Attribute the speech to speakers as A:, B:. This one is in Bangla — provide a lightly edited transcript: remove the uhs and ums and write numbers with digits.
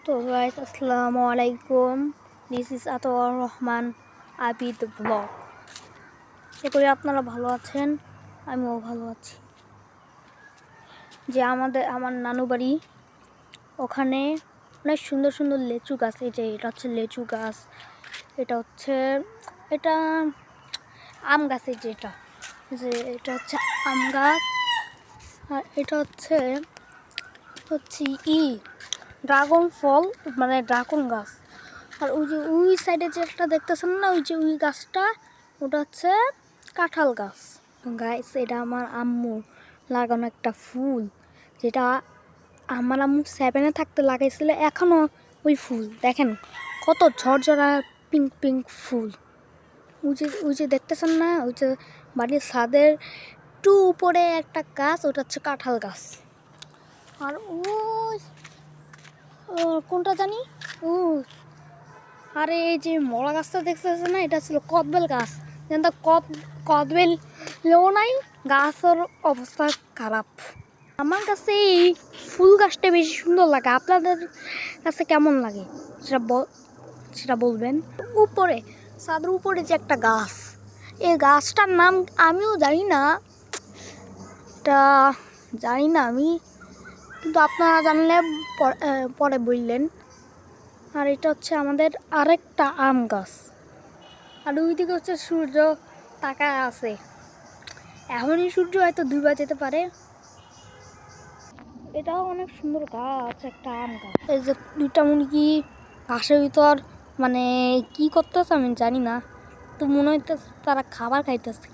A: তো গাইস আসসালামু আলাইকুম, this is Atowar Rahman Abid vlog. আশা করি আপনারা ভালো আছেন, আমিও ভালো আছি। যে আমার নানু বাড়ি, ওখানে অনেক সুন্দর সুন্দর লেচু গাছ। এই যে এটা হচ্ছে লেচু গাছ, এটা আম গাছ। এই যে এটা হচ্ছে আম গাছ, আর এটা হচ্ছে ড্রাগন ফল, মানে ড্রাগন গাছ। আর ওই সাইডে যে একটা দেখতেছেন না, ওই গাছটা, ওটা হচ্ছে কাঁঠাল গাছ। গাছ এটা আমার আম্মু লাগানো একটা ফুল, যেটা আমার আম্মু 7-এ থাকতে লাগাইছিল। এখনও ওই ফুল দেখেন কত ঝরঝরা পিঙ্ক পিঙ্ক ফুল। ওই যে দেখতেছেন না, ওই যে বাড়ির ছাদের একটু উপরে একটা গাছ, ওটা হচ্ছে কাঁঠাল গাছ। আর ওই কোনটা জানি, আরে এই যে মরা গাছটা দেখতেছে না, এটা ছিল কদবেল গাছ। কিন্তু কদবেল নাই, গাছের অবস্থা খারাপ। আমার কাছে এই ফুল গাছটা বেশি সুন্দর লাগে। আপনাদের কাছে কেমন লাগে সেটা বলবেন। উপরে ছাদের উপরে যে একটা গাছ, এই গাছটার নাম আমিও জানি না, আমি, কিন্তু আপনারা জানলে পরে বললেন। আর এটা হচ্ছে আমাদের আরেকটা আম গাছ। আর ওইদিকে হচ্ছে সূর্য তাকায় আছে, এখনই সূর্য হয়তো 2 বাজতে পারে। এটাও অনেক সুন্দর গাছ, একটা আম গাছ। এই যে 2টা মুরগি ঘাসের ভিতর মানে কি করতেছে আমি জানি না, তো মনে হইতেছে তারা খাবার খাইতেছে।